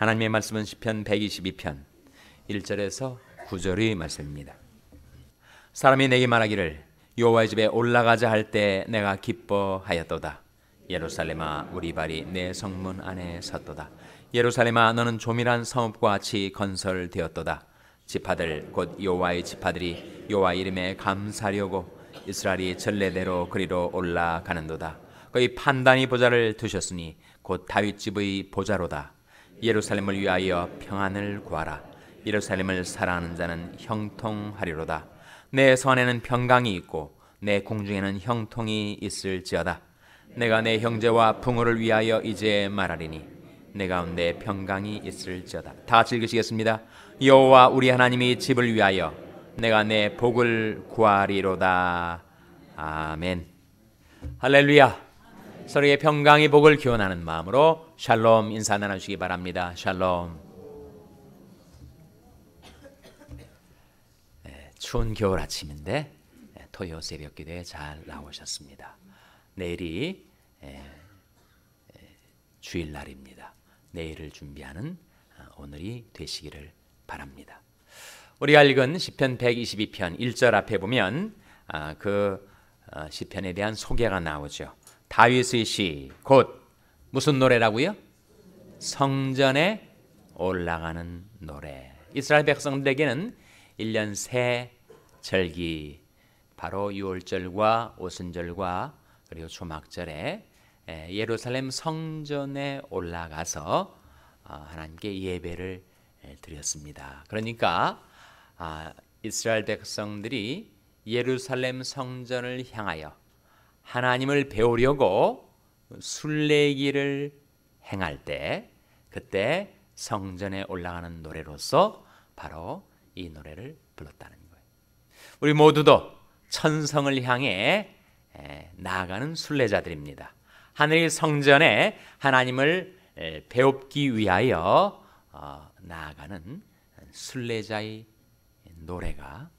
하나님의 말씀은 시편 122편 1절에서 9절의 말씀입니다. 사람이 내게 말하기를 여호와의 집에 올라가자 할 때 내가 기뻐하였도다. 예루살렘아 우리 발이 내 성문 안에 섰도다. 예루살렘아 너는 조밀한 성읍과 같이 건설되었도다. 지파들 곧 여호와의 지파들이 여호와 이름에 감사하려고 이스라엘이 전례대로 그리로 올라가는도다. 그의 판단이 보좌를 두셨으니 곧 다윗집의 보좌로다. 예루살렘을 위하여 평안을 구하라. 예루살렘을 사랑하는 자는 형통하리로다. 내 손에는 평강이 있고 내 궁중에는 형통이 있을지어다. 내가 내 형제와 부모를 위하여 이제 말하리니 내 가운데 평강이 있을지어다. 다 같이 읽으시겠습니다. 여호와 우리 하나님이 집을 위하여 내가 내 복을 구하리로다. 아멘. 할렐루야. 서로의 평강의 복을 기원하는 마음으로 샬롬 인사 나누시기 바랍니다. 샬롬. 추운 겨울 아침인데 토요 새벽 기도에 잘 나오셨습니다. 내일이 주일날입니다. 내일을 준비하는 오늘이 되시기를 바랍니다. 우리가 읽은 시편 122편 1절 앞에 보면 그 시편에 대한 소개가 나오죠. 다윗의 시, 곧 무슨 노래라고요? 성전에 올라가는 노래. 이스라엘 백성들에게는 1년 새 절기, 바로 유월절과 오순절과 그리고 초막절에 예루살렘 성전에 올라가서 하나님께 예배를 드렸습니다. 그러니까 이스라엘 백성들이 예루살렘 성전을 향하여 하나님을 배우려고 순례기를 행할 때 그때 성전에 올라가는 노래로서 바로 이 노래를 불렀다는 거예요. 우리 모두도 천성을 향해 나아가는 순례자들입니다. 하늘의 성전에 하나님을 배웁기 위하여 나아가는 순례자의 노래가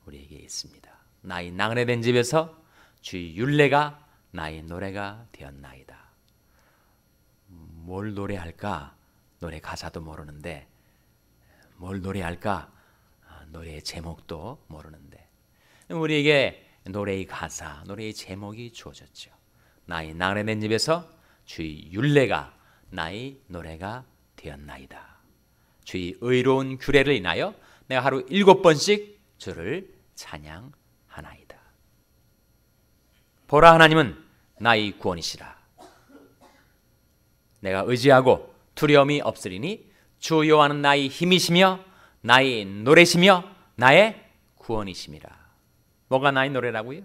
우리에게 있습니다. 나의 나그네된 집에서 주의 율례가 나의 노래가 되었나이다. 뭘 노래할까? 노래 가사도 모르는데 뭘 노래할까? 노래의 제목도 모르는데 우리에게 노래의 가사, 노래의 제목이 주어졌죠. 나의 나그네된 집에서 주의 율례가 나의 노래가 되었나이다. 주의 의로운 규례를 인하여 내가 하루 7번씩 주를 찬양하나이다. 보라, 하나님은 나의 구원이시라. 내가 의지하고 두려움이 없으리니 주 여호와는 나의 힘이시며 나의 노래시며 나의 구원이심이라. 뭐가 나의 노래라고요?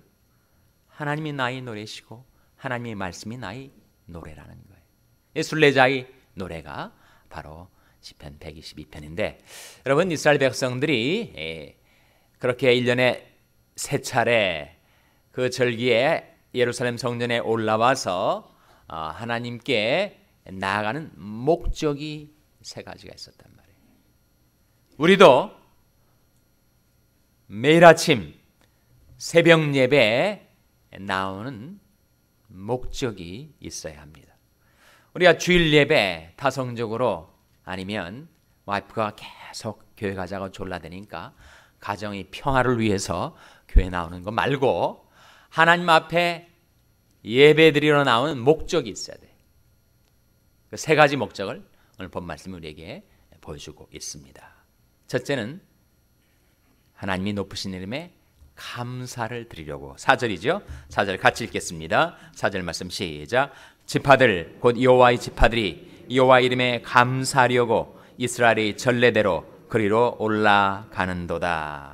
하나님이 나의 노래시고 하나님의 말씀이 나의 노래라는 거예요. 순례자의 노래가 바로 시편 122편인데, 여러분, 이스라엘 백성들이 그렇게 1년에 3차례 그 절기에 예루살렘 성전에 올라와서 하나님께 나아가는 목적이 3가지가 있었단 말이에요. 우리도 매일 아침 새벽 예배에 나오는 목적이 있어야 합니다. 우리가 주일 예배 타성적으로 아니면 와이프가 계속 교회 가자고 졸라대니까 가정의 평화를 위해서 교회 나오는 거 말고 하나님 앞에 예배 드리러 나오는 목적이 있어야 돼. 그 3가지 목적을 오늘 본 말씀이 우리에게 보여주고 있습니다. 첫째는 하나님이 높으신 이름에 감사를 드리려고. 4절이죠. 4절 같이 읽겠습니다. 4절 말씀 시작. 지파들 곧 여호와의 지파들이 여호와 이름에 감사하려고 이스라엘의 전례대로 그리로 올라가는도다.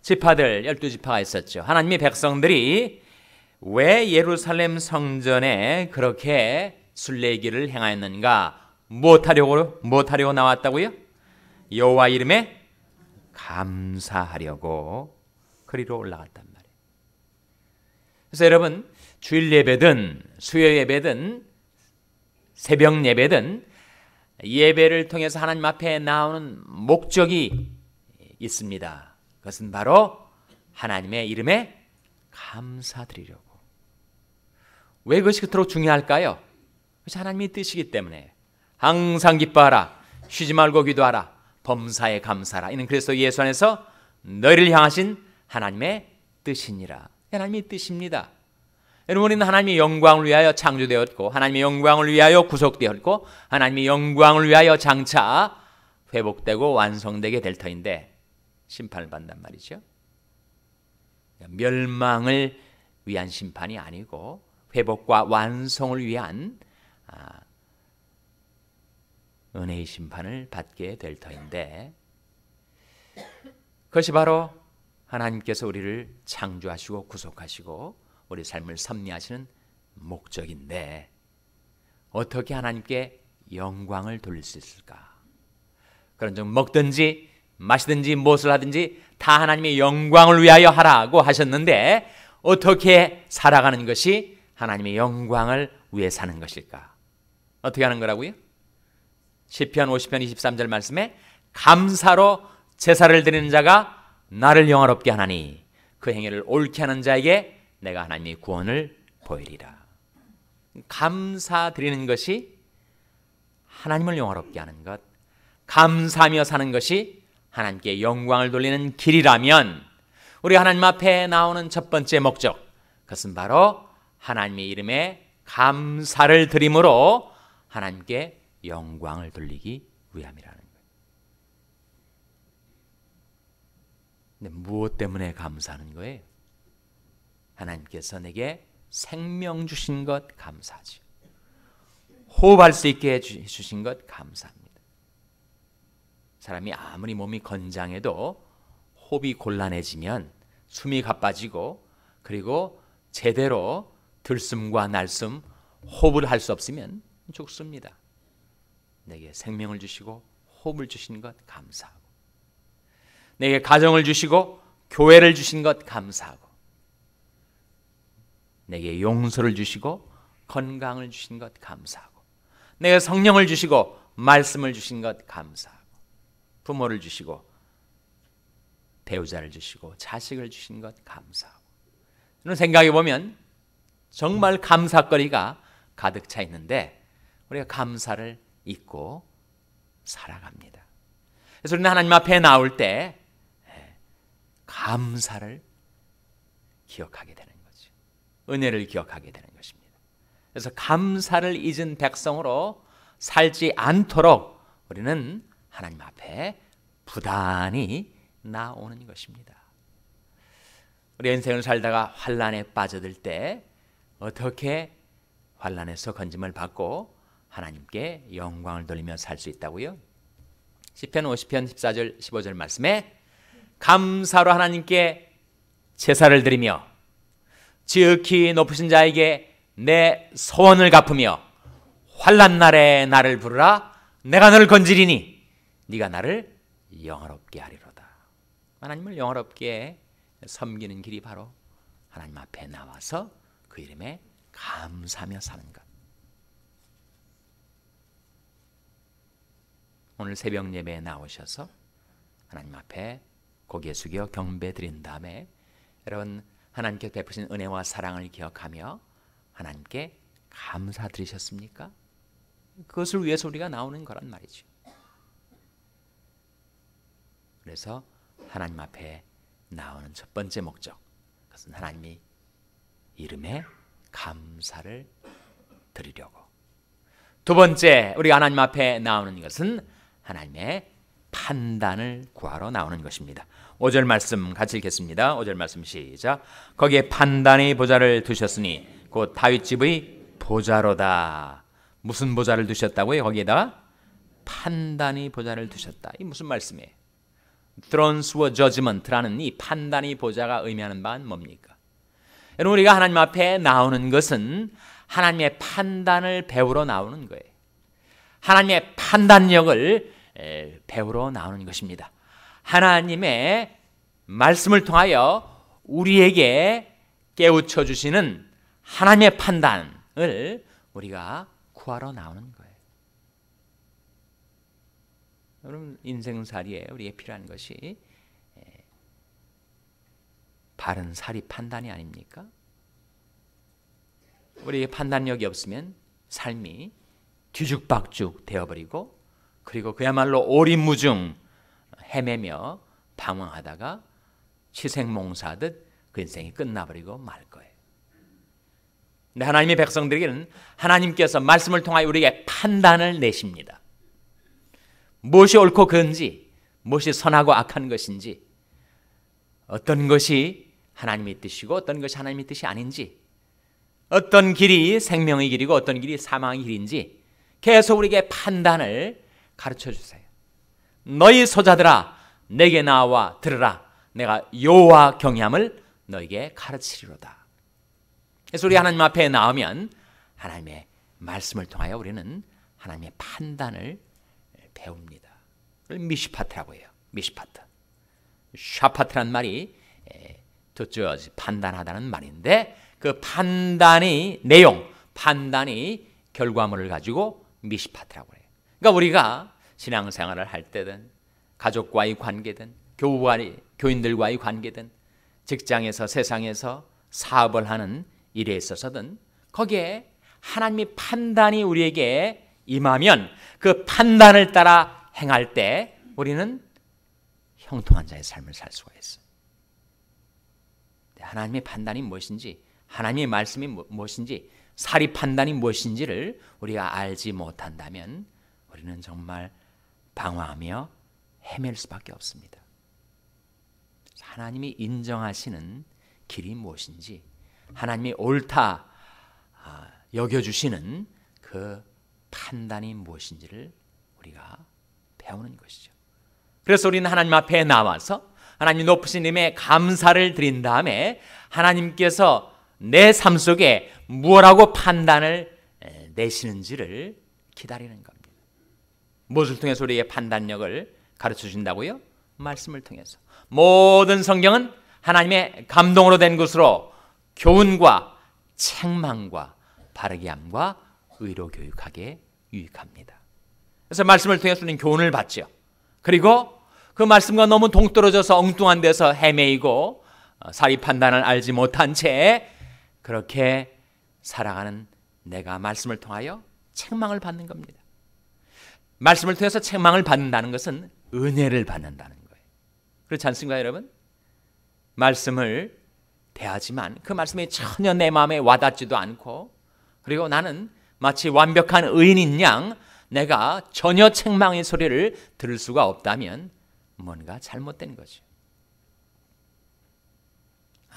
지파들 12지파가 있었죠. 하나님의 백성들이 왜 예루살렘 성전에 그렇게 순례기를 행하였는가? 무엇하려고 나왔다고요? 여호와 이름에 감사하려고 그리로 올라갔단 말이에요. 그래서 여러분, 주일 예배든 수요 예배든 새벽 예배든 예배를 통해서 하나님 앞에 나오는 목적이 있습니다. 그것은 바로 하나님의 이름에 감사드리려고. 왜 그것이 그토록 중요할까요? 그것이 하나님의 뜻이기 때문에. 항상 기뻐하라. 쉬지 말고 기도하라. 범사에 감사하라. 이는 그리스도 예수 안에서 너희를 향하신 하나님의 뜻이니라. 하나님의 뜻입니다. 여러분, 우리는 하나님의 영광을 위하여 창조되었고 하나님의 영광을 위하여 구속되었고 하나님의 영광을 위하여 장차 회복되고 완성되게 될 터인데 심판을 받는단 말이죠. 멸망을 위한 심판이 아니고 회복과 완성을 위한 은혜의 심판을 받게 될 터인데, 그것이 바로 하나님께서 우리를 창조하시고 구속하시고 우리 삶을 섭리하시는 목적인데, 어떻게 하나님께 영광을 돌릴 수 있을까? 그런 즉 먹든지 마시든지 무엇을 하든지 다 하나님의 영광을 위하여 하라고 하셨는데, 어떻게 살아가는 것이 하나님의 영광을 위해 사는 것일까? 어떻게 하는 거라고요? 시편 50편 23절 말씀에 감사로 제사를 드리는 자가 나를 영화롭게 하나니 그 행위를 옳게 하는 자에게 내가 하나님의 구원을 보이리라. 감사드리는 것이 하나님을 영화롭게 하는 것, 감사하며 사는 것이 하나님께 영광을 돌리는 길이라면, 우리 하나님 앞에 나오는 첫 번째 목적, 그것은 바로 하나님의 이름에 감사를 드림으로 하나님께 영광을 돌리기 위함이라는 거예요. 근데 무엇 때문에 감사하는 거예요? 하나님께서 내게 생명 주신 것 감사하죠. 호흡할 수 있게 해주신 것 감사합니다. 사람이 아무리 몸이 건장해도 호흡이 곤란해지면 숨이 가빠지고, 그리고 제대로 들숨과 날숨 호흡을 할 수 없으면 죽습니다. 내게 생명을 주시고 호흡을 주신 것 감사하고, 내게 가정을 주시고 교회를 주신 것 감사하고, 내게 용서를 주시고 건강을 주신 것 감사하고, 내게 성령을 주시고 말씀을 주신 것 감사하고, 부모를 주시고 배우자를 주시고 자식을 주신 것 감사하고. 저는 생각해 보면 정말 감사거리가 가득 차 있는데 우리가 감사를 잊고 살아갑니다. 그래서 우리는 하나님 앞에 나올 때 감사를 기억하게 되는 거죠. 은혜를 기억하게 되는 것입니다. 그래서 감사를 잊은 백성으로 살지 않도록 우리는 하나님 앞에 부단히 나오는 것입니다. 우리 인생을 살다가 환난에 빠져들 때 어떻게 환난에서 건짐을 받고 하나님께 영광을 돌리며 살 수 있다고요? 시편 50편 14절 15절 말씀에 감사로 하나님께 제사를 드리며 지극히 높으신 자에게 내 소원을 갚으며 환난 날에 나를 부르라. 내가 너를 건지리니 네가 나를 영화롭게 하리로다. 하나님을 영화롭게 섬기는 길이 바로 하나님 앞에 나와서 그 이름에 감사하며 사는 것. 오늘 새벽 예배에 나오셔서 하나님 앞에 고개 숙여 경배 드린 다음에 여러분 하나님께 베푸신 은혜와 사랑을 기억하며 하나님께 감사드리셨습니까? 그것을 위해서 우리가 나오는 거란 말이죠. 그래서 하나님 앞에 나오는 첫 번째 목적, 그것은 하나님의 이름에 감사를 드리려고. 두 번째, 우리가 하나님 앞에 나오는 것은 하나님의 판단을 구하러 나오는 것입니다. 5절 말씀 같이 읽겠습니다. 5절 말씀 시작. 거기에 판단의 보좌를 두셨으니 곧 다윗 집의 보좌로다. 무슨 보좌를 두셨다고요? 거기에다가 판단의 보좌를 두셨다. 이 무슨 말씀이에요? Thrones were judgment라는 이 판단의 보좌가 의미하는 바는 뭡니까? 여러분, 우리가 하나님 앞에 나오는 것은 하나님의 판단을 배우러 나오는 거예요. 하나님의 판단력을 배우러 나오는 것입니다. 하나님의 말씀을 통하여 우리에게 깨우쳐 주시는 하나님의 판단을 우리가 구하러 나오는 거예요. 여러분, 인생살이에 우리에게 필요한 것이 바른 사리 판단이 아닙니까? 우리에게 판단력이 없으면 삶이 뒤죽박죽 되어버리고, 그리고 그야말로 오리무중 헤매며 방황하다가 취생몽사하듯 그 인생이 끝나버리고 말 거예요. 근데 하나님의 백성들에게는 하나님께서 말씀을 통하여 우리에게 판단을 내십니다. 무엇이 옳고 그른지, 무엇이 선하고 악한 것인지, 어떤 것이 하나님의 뜻이고 어떤 것이 하나님의 뜻이 아닌지, 어떤 길이 생명의 길이고 어떤 길이 사망의 길인지 계속 우리에게 판단을 가르쳐 주세요. 너희 소자들아 내게 나와 들으라. 내가 여호와 경외함을 너에게 가르치리로다. 그래서 우리 하나님 앞에 나오면 하나님의 말씀을 통하여 우리는 하나님의 판단을 배웁니다. 그걸 미시파트라고 해요. 미시파트. 샤파트란 말이 to judge, 판단하다는 말인데, 그 판단이 내용, 판단이 결과물을 가지고 미시파트라고 해요. 그러니까 우리가 신앙생활을 할 때든 가족과의 관계든 교인들과의 관계든 직장에서 세상에서 사업을 하는 일에 있어서든 거기에 하나님의 판단이 우리에게 임하면 그 판단을 따라 행할 때 우리는 형통한 자의 삶을 살 수가 있어요. 하나님의 판단이 무엇인지, 하나님의 말씀이 무엇인지, 사리 판단이 무엇인지를 우리가 알지 못한다면 우리는 정말 방황하며 헤맬 수밖에 없습니다. 하나님이 인정하시는 길이 무엇인지, 하나님이 옳다 여겨주시는 그 판단이 무엇인지를 우리가 배우는 것이죠. 그래서 우리는 하나님 앞에 나와서 하나님 높으신 이름에 감사를 드린 다음에 하나님께서 내 삶 속에 무엇라고 판단을 내시는지를 기다리는 겁니다. 무엇을 통해서 우리에게 판단력을 가르쳐 주신다고요? 말씀을 통해서. 모든 성경은 하나님의 감동으로 된 것으로 교훈과 책망과 바르게 함과 의로 교육하게 유익합니다. 그래서 말씀을 통해서 우리는 교훈을 받죠. 그리고 그 말씀과 너무 동떨어져서 엉뚱한 데서 헤매이고 사리 판단을 알지 못한 채 그렇게 살아가는 내가 말씀을 통하여 책망을 받는 겁니다. 말씀을 통해서 책망을 받는다는 것은 은혜를 받는다는 거예요. 그렇지 않습니까, 여러분? 말씀을 대하지만 그 말씀이 전혀 내 마음에 와닿지도 않고, 그리고 나는 마치 완벽한 의인인 양 내가 전혀 책망의 소리를 들을 수가 없다면 뭔가 잘못된 거죠.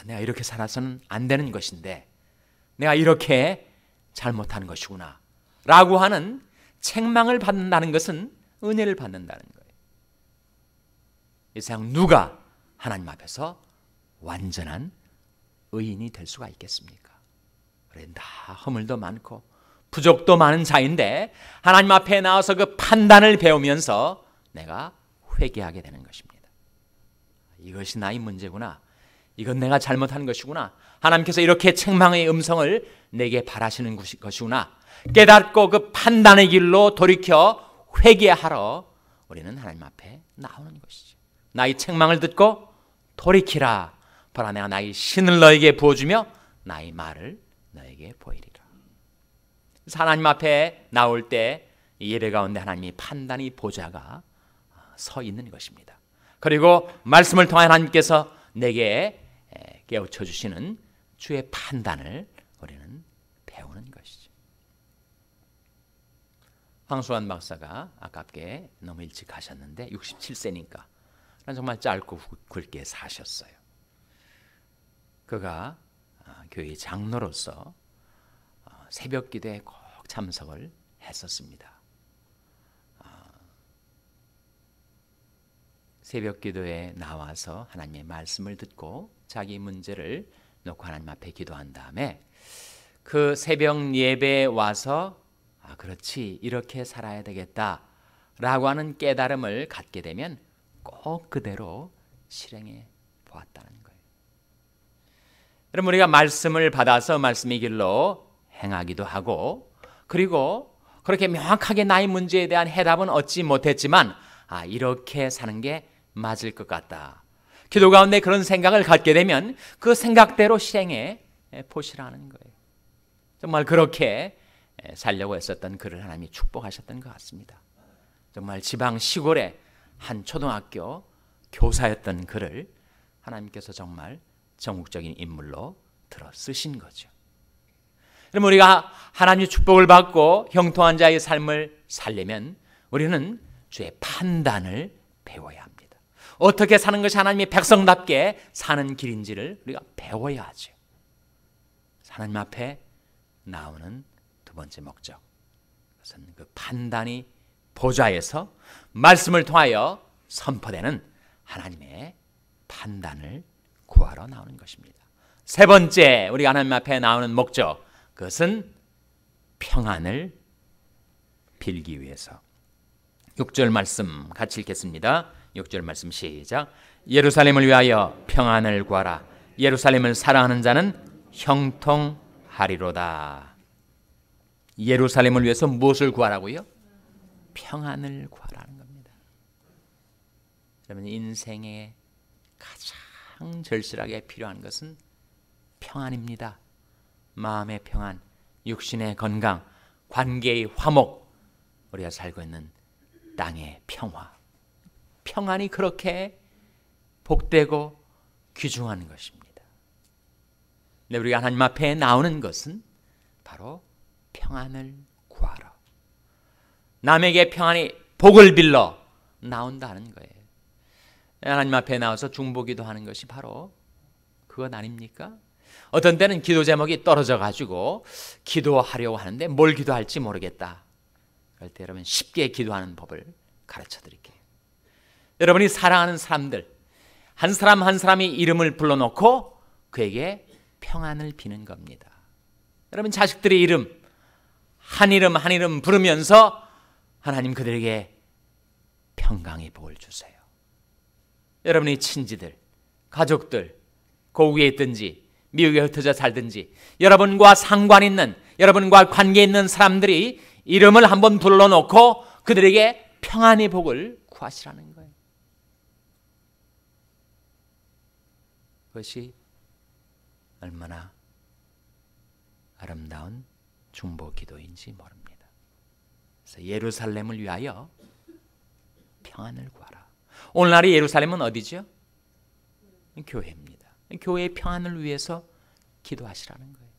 내가 이렇게 살아서는 안 되는 것인데 내가 이렇게 잘못하는 것이구나 라고 하는 책망을 받는다는 것은 은혜를 받는다는 거예요. 이 세상 누가 하나님 앞에서 완전한 의인이 될 수가 있겠습니까? 그래, 다 허물도 많고 부족도 많은 자인데 하나님 앞에 나와서 그 판단을 배우면서 내가 회개하게 되는 것입니다. 이것이 나의 문제구나. 이건 내가 잘못한 것이구나. 하나님께서 이렇게 책망의 음성을 내게 바라시는 것이구나. 깨닫고 그 판단의 길로 돌이켜 회개하러 우리는 하나님 앞에 나오는 것이죠. 나의 책망을 듣고 돌이키라. 보라, 내가 나의 신을 너에게 부어주며 나의 말을 너에게 보이리라. 하나님 앞에 나올 때 예배 가운데 하나님의 판단의 보좌가 서 있는 것입니다. 그리고 말씀을 통해 하나님께서 내게 깨우쳐 주시는 주의 판단을 우리는 배우는 것이죠. 황수환 박사가 아깝게 너무 일찍 가셨는데 67세니까 정말 짧고 굵게 사셨어요. 그가 교회 장로로서 새벽 기도에 꼭 참석을 했었습니다. 새벽 기도에 나와서 하나님의 말씀을 듣고 자기 문제를 놓고 하나님 앞에 기도한 다음에 그 새벽 예배에 와서 그렇지, 이렇게 살아야 되겠다라고 하는 깨달음을 갖게 되면 꼭 그대로 실행해 보았다는 거예요. 여러분, 우리가 말씀을 받아서 말씀의 길로 행하기도 하고, 그리고 그렇게 명확하게 나의 문제에 대한 해답은 얻지 못했지만 이렇게 사는 게 맞을 것 같다. 기도 가운데 그런 생각을 갖게 되면 그 생각대로 실행해 보시라는 거예요. 정말 그렇게 살려고 했었던 그를 하나님이 축복하셨던 것 같습니다. 정말 지방 시골의 한 초등학교 교사였던 그를 하나님께서 정말 전국적인 인물로 들어 쓰신 거죠. 그럼 우리가 하나님의 축복을 받고 형통한 자의 삶을 살려면 우리는 주의 판단을 배워야 합니다. 어떻게 사는 것이 하나님의 백성답게 사는 길인지를 우리가 배워야 하죠. 하나님 앞에 나오는 두 번째 목적, 그것은 그 판단이 보좌에서 말씀을 통하여 선포되는 하나님의 판단을 구하러 나오는 것입니다. 세 번째 우리가 하나님 앞에 나오는 목적, 그것은 평안을 빌기 위해서. 6절 말씀 같이 읽겠습니다. 6절 말씀 시작. 예루살렘을 위하여 평안을 구하라. 예루살렘을 사랑하는 자는 형통하리로다. 예루살렘을 위해서 무엇을 구하라고요? 평안을 구하라는 겁니다. 여러분, 인생에 가장 절실하게 필요한 것은 평안입니다. 마음의 평안, 육신의 건강, 관계의 화목, 우리가 살고 있는 땅의 평화, 평안이 그렇게 복되고 귀중한 것입니다. 근데 우리가 하나님 앞에 나오는 것은 바로 평안을 구하러, 남에게 평안이 복을 빌러 나온다는 거예요. 하나님 앞에 나와서 중보기도 하는 것이 바로 그것 아닙니까? 어떤 때는 기도 제목이 떨어져 가지고 기도하려고 하는데 뭘 기도할지 모르겠다. 그럴 때 여러분 쉽게 기도하는 법을 가르쳐 드릴게요. 여러분이 사랑하는 사람들 한 사람 한 사람이 이름을 불러놓고 그에게 평안을 비는 겁니다. 여러분 자식들의 이름 한 이름 부르면서 하나님 그들에게 평강의 복을 주세요. 여러분의 친지들, 가족들, 고국에 있든지 미국에 흩어져 살든지 여러분과 상관 있는, 여러분과 관계 있는 사람들이 이름을 한번 불러놓고 그들에게 평안의 복을 구하시라는 거예요. 그것이 얼마나 아름다운 중보 기도인지 모릅니다. 그래서 예루살렘을 위하여 평안을 구하라. 오늘날의 예루살렘은 어디죠? 교회입니다. 교회의 평안을 위해서 기도하시라는 거예요.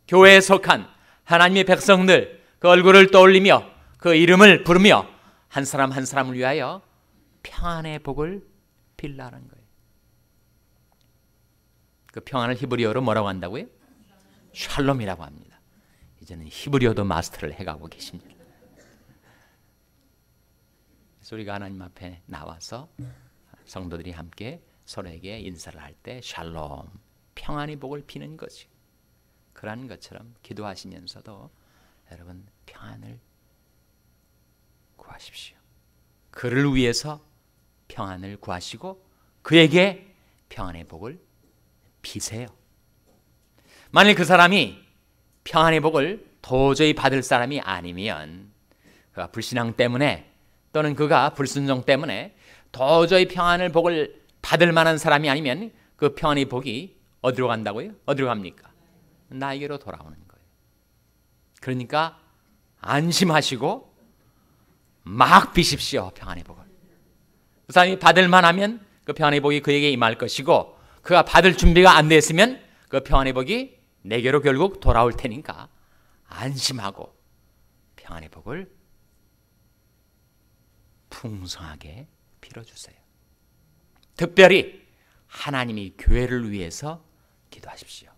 교회에 속한 하나님의 백성들 그 얼굴을 떠올리며 그 이름을 부르며 한 사람 한 사람을 위하여 평안의 복을 빌라는 거예요. 그 평안을 히브리어로 뭐라고 한다고요? 샬롬이라고 합니다. 이제는 히브리어도 마스터를 해가고 계십니다. 그래서 우리가 하나님 앞에 나와서 성도들이 함께 서로에게 인사를 할 때 샬롬, 평안의 복을 비는 거죠. 그러한 것처럼 기도하시면서도 여러분 평안을 구하십시오. 그를 위해서 평안을 구하시고 그에게 평안의 복을 비세요. 만일 그 사람이 평안의 복을 도저히 받을 사람이 아니면, 그가 불신앙 때문에 또는 그가 불순종 때문에 도저히 평안을 복을 받을 만한 사람이 아니면 그 평안의 복이 어디로 간다고요? 어디로 갑니까? 나에게로 돌아오는 거예요. 그러니까 안심하시고 막 비십시오. 평안의 복을. 그 사람이 받을 만하면 그 평안의 복이 그에게 임할 것이고, 그가 받을 준비가 안 됐으면 그 평안의 복이 내게로 결국 돌아올 테니까 안심하고 평안의 복을 풍성하게 빌어주세요. 특별히 하나님이 교회를 위해서 기도하십시오.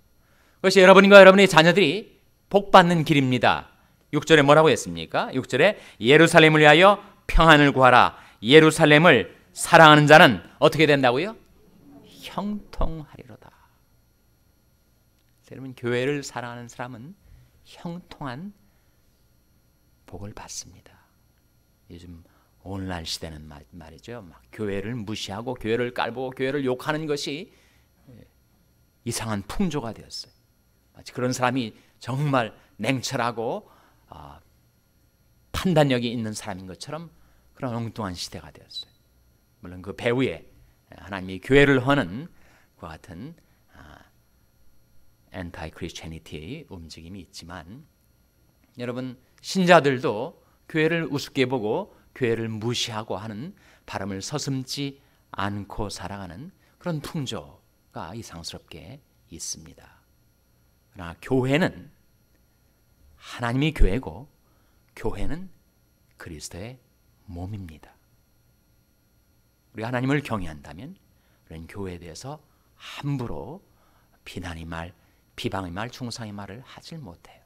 그것이 여러분과 여러분의 자녀들이 복받는 길입니다. 6절에 뭐라고 했습니까? 6절에 예루살렘을 위하여 평안을 구하라. 예루살렘을 사랑하는 자는 어떻게 된다고요? 형통하리로다. 여러분, 교회를 사랑하는 사람은 형통한 복을 받습니다. 요즘 오늘날 시대는 말이죠. 막 교회를 무시하고 교회를 깔보고 교회를 욕하는 것이 이상한 풍조가 되었어요. 마치 그런 사람이 정말 냉철하고 판단력이 있는 사람인 것처럼 그런 엉뚱한 시대가 되었어요. 물론 그 배후에 하나님이 교회를 허는 그와 같은 엔타이 크리스천니티의 움직임이 있지만, 여러분, 신자들도 교회를 우습게 보고 교회를 무시하고 하는 바람을 서슴지 않고 살아가는 그런 풍조가 이상스럽게 있습니다. 그러나 교회는 하나님이 교회고 교회는 그리스도의 몸입니다. 우리가 하나님을 경외한다면 우리는 교회에 대해서 함부로 비난의 말, 비방의 말, 중상의 말을 하질 못해요.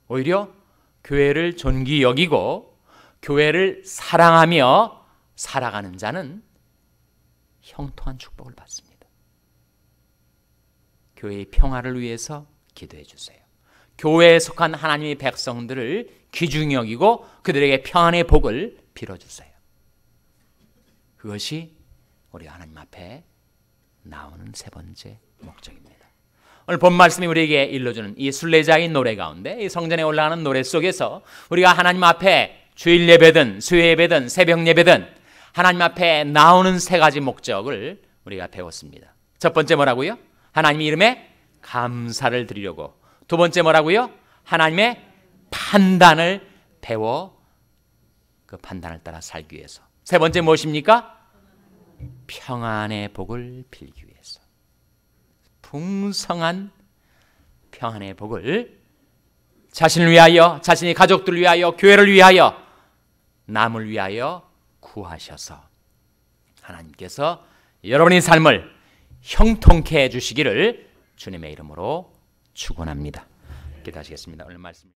오히려 교회를 존귀 여기고 교회를 사랑하며 살아가는 자는 형통한 축복을 받습니다. 교회의 평화를 위해서 기도해 주세요. 교회에 속한 하나님의 백성들을 귀중히 여기고 그들에게 평안의 복을 빌어주세요. 그것이 우리가 하나님 앞에 나오는 세 번째 목적입니다. 오늘 본 말씀이 우리에게 일러주는 이 순례자의 노래 가운데, 이 성전에 올라가는 노래 속에서 우리가 하나님 앞에 주일 예배든 수요 예배든 새벽 예배든 하나님 앞에 나오는 세 가지 목적을 우리가 배웠습니다. 첫 번째 뭐라고요? 하나님의 이름에 감사를 드리려고. 두 번째 뭐라고요? 하나님의 판단을 배워 그 판단을 따라 살기 위해서. 세 번째 무엇입니까? 평안의 복을 빌기 위해서. 풍성한 평안의 복을 자신을 위하여, 자신의 가족들을 위하여, 교회를 위하여, 남을 위하여 구하셔서 하나님께서 여러분의 삶을 형통케 해주시기를 주님의 이름으로 축원합니다. 기도하시겠습니다. 오늘 말씀